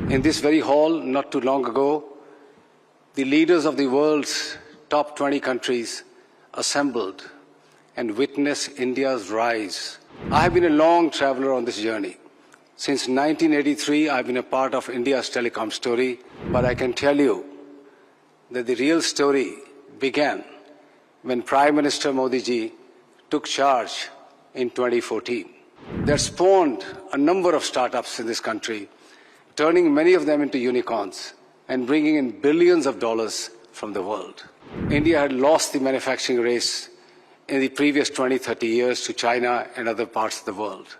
In this very hall, not too long ago, the leaders of the world's top 20 countries assembled and witnessed India's rise. I have been a long traveler on this journey. Since 1983, I've been a part of India's telecom story, but I can tell you that the real story began when Prime Minister Modi ji took charge in 2014. That spawned a number of startups in this country, turning many of them into unicorns and bringing in billions of dollars from the world. India had lost the manufacturing race in the previous 20-30 years to China and other parts of the world.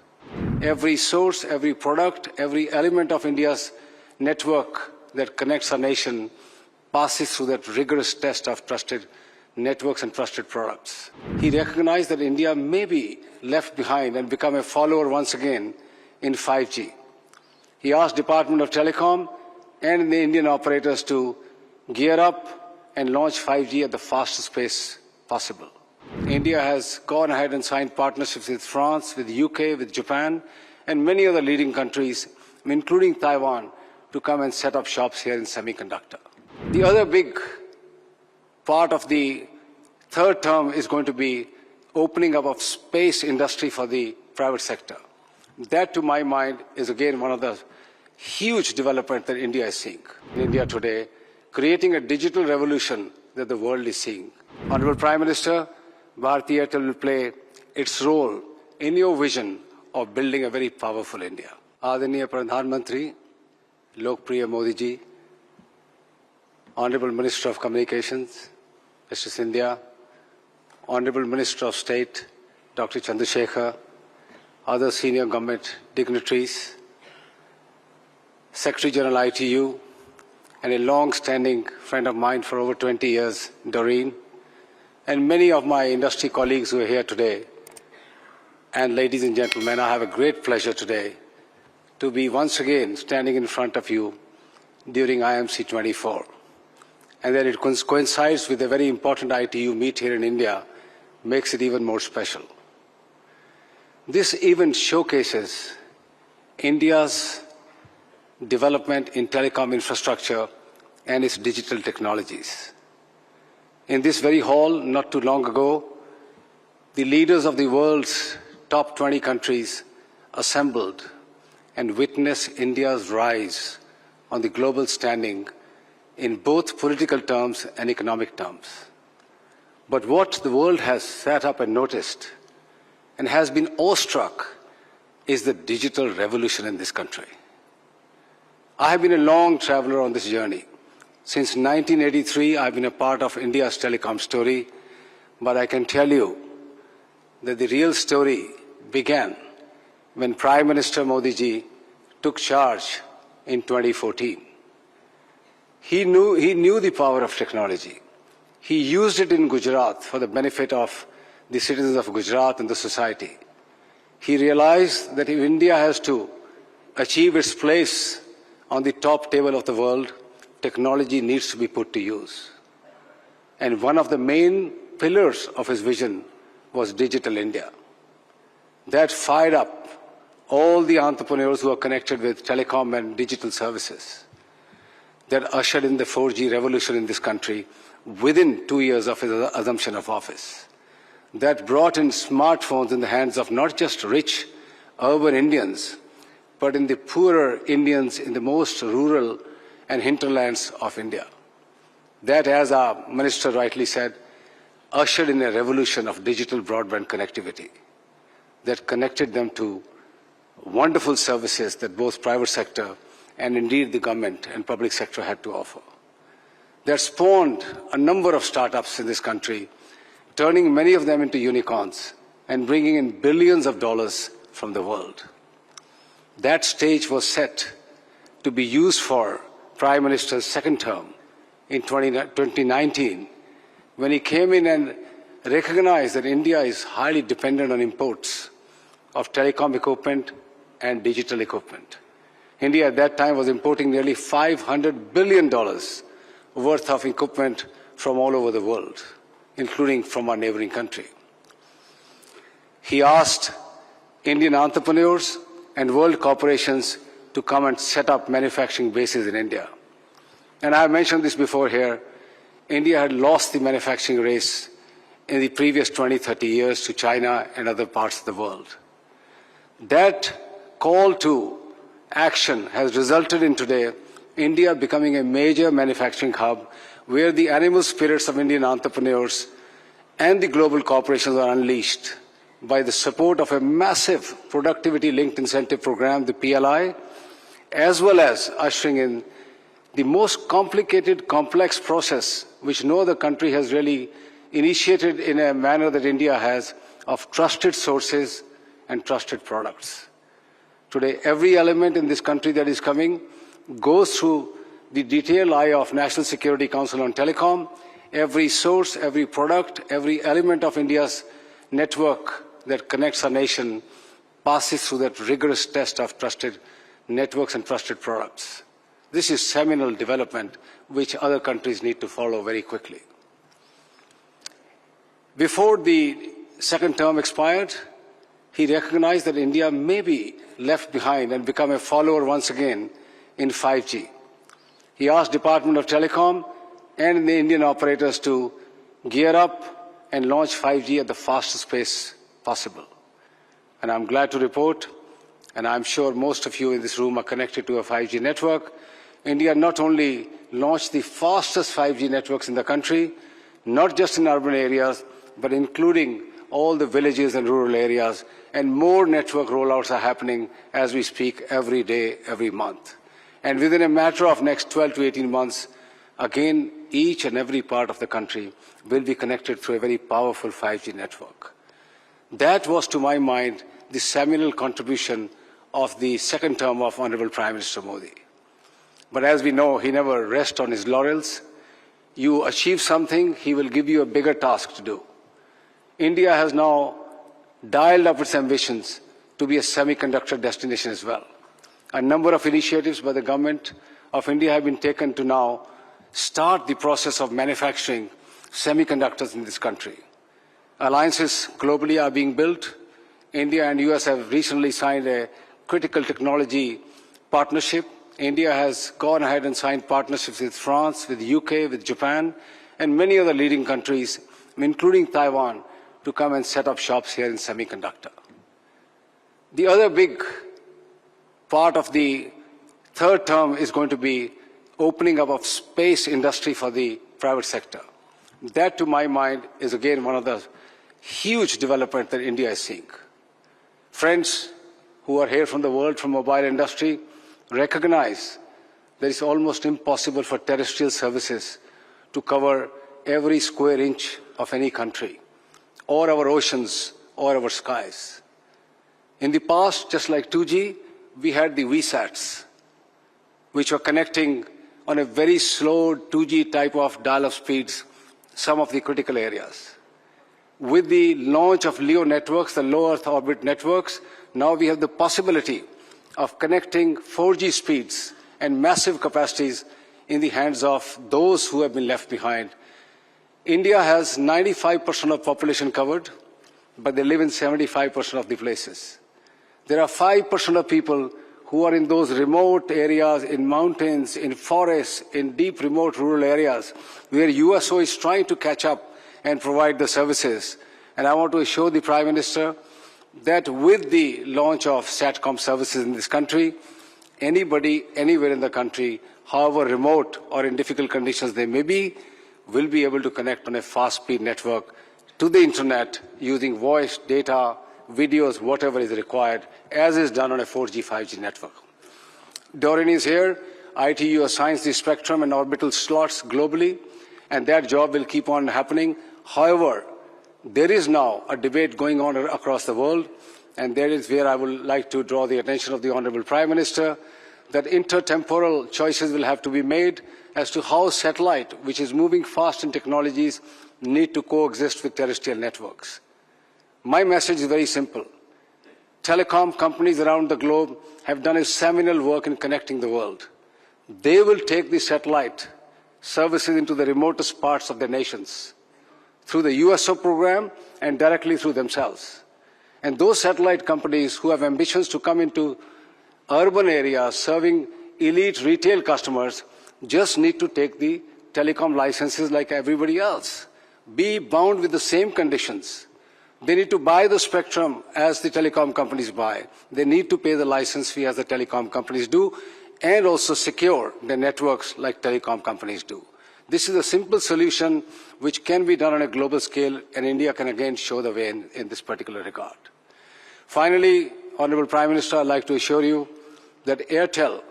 Every source, every product, every element of India's network that connects our nation passes through that rigorous test of trusted networks and trusted products. He recognized that India may be left behind and become a follower once again in 5G. He asked Department of Telecom and the Indian operators to gear up and launch 5G at the fastest pace possible. India has gone ahead and signed partnerships with France, with the UK, with Japan, and many other leading countries, including Taiwan, to come and set up shops here in semiconductor. The other big part of the third term is going to be opening up of space industry for the private sector. That, to my mind, is again one of the huge developments that India is seeing. In India today, creating a digital revolution that the world is seeing. Honorable Prime Minister, Bharti Airtel will play its role in your vision of building a very powerful India. Adaniya Pradhan Mantri, Lokpriya Modi ji, Honorable Minister of Communications, Mr. Sindhya, Honorable Minister of State, Dr. Chandrasekhar, other senior government dignitaries, Secretary General ITU, and a long-standing friend of mine for over 20 years, Doreen, and many of my industry colleagues who are here today. And ladies and gentlemen, I have a great pleasure today to be once again standing in front of you during IMC 24. And that it coincides with a very important ITU meet here in India makes it even more special. This event showcases India's development in telecom infrastructure and its digital technologies. In this very hall, not too long ago, the leaders of the world's top 20 countries assembled and witnessed India's rise on the global standing in both political terms and economic terms. But what the world has sat up and noticed and has been awestruck is the digital revolution in this country. I have been a long traveler on this journey. Since 1983, I've been a part of India's telecom story, but I can tell you that the real story began when Prime Minister Modi ji took charge in 2014. He knew the power of technology. He used it in Gujarat for the benefit of the citizens of Gujarat and the society. He realized that if India has to achieve its place on the top table of the world, technology needs to be put to use. And one of the main pillars of his vision was Digital India. That fired up all the entrepreneurs who are connected with telecom and digital services. That ushered in the 4G revolution in this country within 2 years of his assumption of office. That brought in smartphones in the hands of not just rich urban Indians, but in the poorer Indians in the most rural and hinterlands of India. That, as our minister rightly said, ushered in a revolution of digital broadband connectivity that connected them to wonderful services that both private sector and indeed the government and public sector had to offer. That spawned a number of startups in this country, turning many of them into unicorns and bringing in billions of dollars from the world. That stage was set to be used for Prime Minister's second term in 2019, when he came in and recognized that India is highly dependent on imports of telecom equipment and digital equipment. India at that time was importing nearly $500 billion worth of equipment from all over the world, including from our neighboring country. He asked Indian entrepreneurs and world corporations to come and set up manufacturing bases in India. And I mentioned this before here, India had lost the manufacturing race in the previous 20, 30 years to China and other parts of the world. That call to action has resulted in today India becoming a major manufacturing hub where the animal spirits of Indian entrepreneurs and the global corporations are unleashed by the support of a massive productivity-linked incentive program, the PLI, as well as ushering in the most complicated, complex process which no other country has really initiated in a manner that India has of trusted sources and trusted products. Today, every element in this country that is coming goes through the detailed eye of National Security Council on Telecom. Every source, every product, every element of India's network that connects our nation passes through that rigorous test of trusted networks and trusted products. This is seminal development which other countries need to follow very quickly. Before the second term expired, he recognized that India may be left behind and become a follower once again in 5G. He asked Department of Telecom and the Indian operators to gear up and launch 5G at the fastest pace possible. And I'm glad to report, and I'm sure most of you in this room are connected to a 5G network, India not only launched the fastest 5G networks in the country, not just in urban areas, but including all the villages and rural areas, and more network rollouts are happening as we speak every day, every month. And within a matter of next 12 to 18 months, again, each and every part of the country will be connected through a very powerful 5G network. That was, to my mind, the seminal contribution of the second term of Honorable Prime Minister Modi. But as we know, he never rests on his laurels. You achieve something, he will give you a bigger task to do. India has now dialed up its ambitions to be a semiconductor destination as well. A number of initiatives by the government of India have been taken to now start the process of manufacturing semiconductors in this country. Alliances globally are being built. India and US have recently signed a critical technology partnership. India has gone ahead and signed partnerships with France, with UK, with Japan, and many other leading countries, including Taiwan, to come and set up shops here in semiconductor. The other big part of the third term is going to be opening up of space industry for the private sector. That, to my mind, is again one of the huge developments that India is seeing. Friends who are here from the world, from mobile industry, recognize that it's almost impossible for terrestrial services to cover every square inch of any country, or our oceans, or our skies. In the past, just like 2G, we had the VSATs, which were connecting on a very slow 2G type of dial-up speeds some of the critical areas. With the launch of LEO networks, the low Earth orbit networks, now we have the possibility of connecting 4G speeds and massive capacities in the hands of those who have been left behind. India has 95% of population covered, but they live in 75% of the places. There are 5% of people who are in those remote areas, in mountains, in forests, in deep remote rural areas, where USO is trying to catch up and provide the services. And I want to assure the Prime Minister that with the launch of SATCOM services in this country, anybody, anywhere in the country, however remote or in difficult conditions they may be, will be able to connect on a fast-speed network to the internet using voice, data, videos, whatever is required, as is done on a 4G, 5G network. Doreen is here. ITU assigns the spectrum and orbital slots globally, and that job will keep on happening. However, there is now a debate going on across the world, and that is where I would like to draw the attention of the Honorable Prime Minister, that intertemporal choices will have to be made as to how satellite, which is moving fast in technologies, need to coexist with terrestrial networks. My message is very simple. Telecom companies around the globe have done a seminal work in connecting the world. They will take the satellite services into the remotest parts of their nations through the USO program and directly through themselves. And those satellite companies who have ambitions to come into urban areas serving elite retail customers just need to take the telecom licenses like everybody else, be bound with the same conditions. They need to buy the spectrum as the telecom companies buy. They need to pay the license fee as the telecom companies do, and also secure their networks like telecom companies do. This is a simple solution which can be done on a global scale, and India can again show the way in this particular regard. Finally, Honorable Prime Minister, I'd like to assure you that Airtel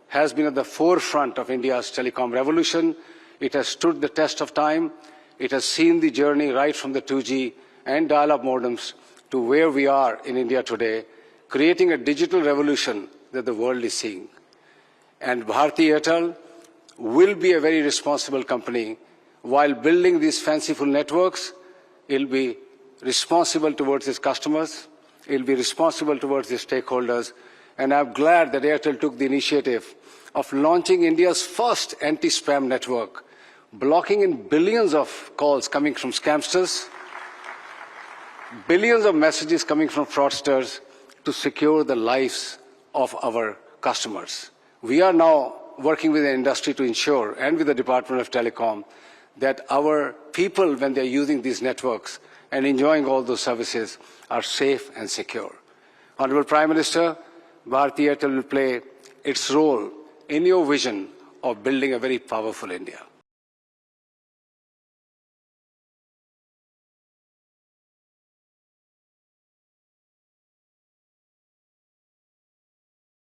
has been at the forefront of India's telecom revolution. It has stood the test of time. It has seen the journey right from the 2G and dial-up modems to where we are in India today, creating a digital revolution that the world is seeing. And Bharti Airtel will be a very responsible company. While building these fanciful networks, it will be responsible towards its customers, it will be responsible towards its stakeholders, and I'm glad that Airtel took the initiative of launching India's first anti-spam network, blocking in billions of calls coming from scamsters, billions of messages coming from fraudsters to secure the lives of our customers. We are now working with the industry to ensure, and with the Department of Telecom, that our people, when they're using these networks and enjoying all those services, are safe and secure. Honorable Prime Minister, Bharti Airtel will play its role in your vision of building a very powerful India.